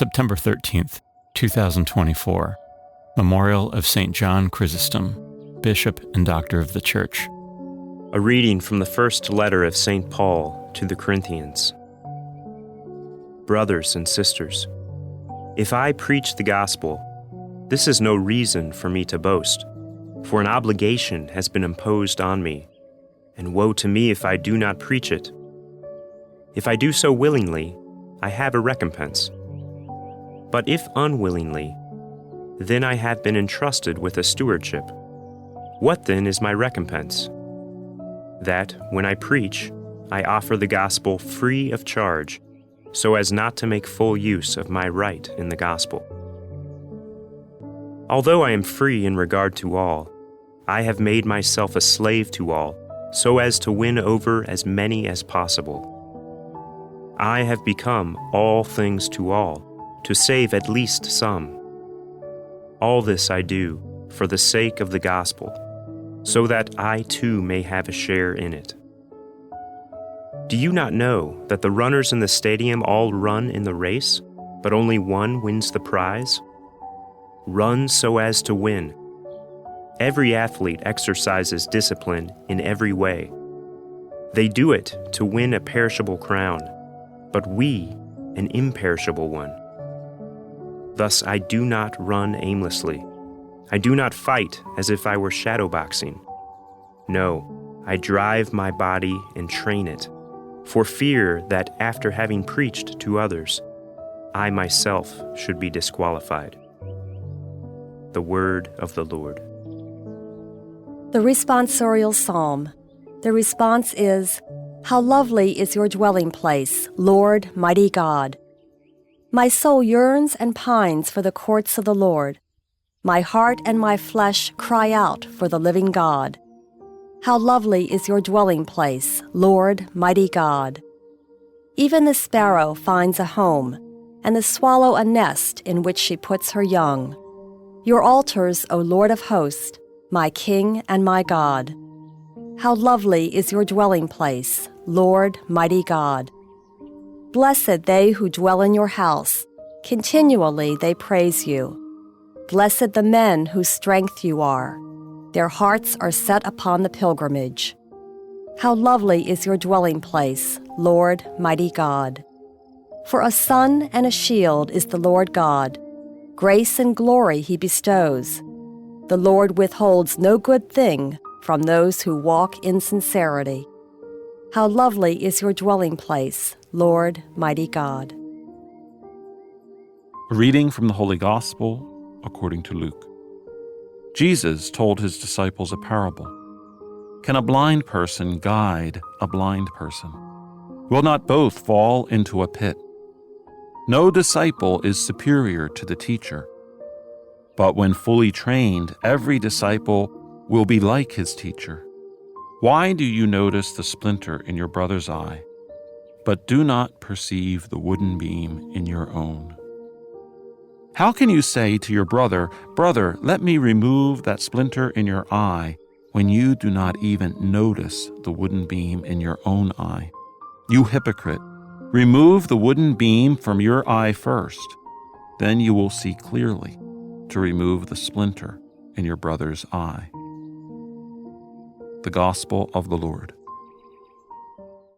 September 13th, 2024. Memorial of St. John Chrysostom, Bishop and Doctor of the Church. A reading from the first letter of St. Paul to the Corinthians. Brothers and sisters, if I preach the gospel, this is no reason for me to boast, for an obligation has been imposed on me, and woe to me if I do not preach it. If I do so willingly, I have a recompense. But if unwillingly, then I have been entrusted with a stewardship. What then is my recompense? That, when I preach, I offer the gospel free of charge, so as not to make full use of my right in the gospel. Although I am free in regard to all, I have made myself a slave to all, so as to win over as many as possible. I have become all things to all, to save at least some. All this I do for the sake of the gospel, so that I too may have a share in it. Do you not know that the runners in the stadium all run in the race, but only one wins the prize? Run so as to win. Every athlete exercises discipline in every way. They do it to win a perishable crown, but we an imperishable one. Thus I do not run aimlessly. I do not fight as if I were shadowboxing. No, I drive my body and train it, for fear that after having preached to others, I myself should be disqualified. The word of the Lord. The responsorial psalm. The response is, "How lovely is your dwelling place, Lord, mighty God! My soul yearns and pines for the courts of the Lord. My heart and my flesh cry out for the living God. How lovely is your dwelling place, Lord, mighty God! Even the sparrow finds a home, and the swallow a nest in which she puts her young. Your altars, O Lord of hosts, my King and my God. How lovely is your dwelling place, Lord, mighty God! Blessed they who dwell in your house, continually they praise you. Blessed the men whose strength you are, their hearts are set upon the pilgrimage. How lovely is your dwelling place, Lord, mighty God! For a sun and a shield is the Lord God. Grace and glory he bestows. The Lord withholds no good thing from those who walk in sincerity. How lovely is your dwelling place, Lord, mighty God." A reading from the Holy Gospel according to Luke. Jesus told his disciples a parable. Can a blind person guide a blind person? Will not both fall into a pit? No disciple is superior to the teacher. But when fully trained, every disciple will be like his teacher. Why do you notice the splinter in your brother's eye, but do not perceive the wooden beam in your own? How can you say to your brother, "Brother, let me remove that splinter in your eye," when you do not even notice the wooden beam in your own eye? You hypocrite, remove the wooden beam from your eye first. Then you will see clearly to remove the splinter in your brother's eye. The Gospel of the Lord.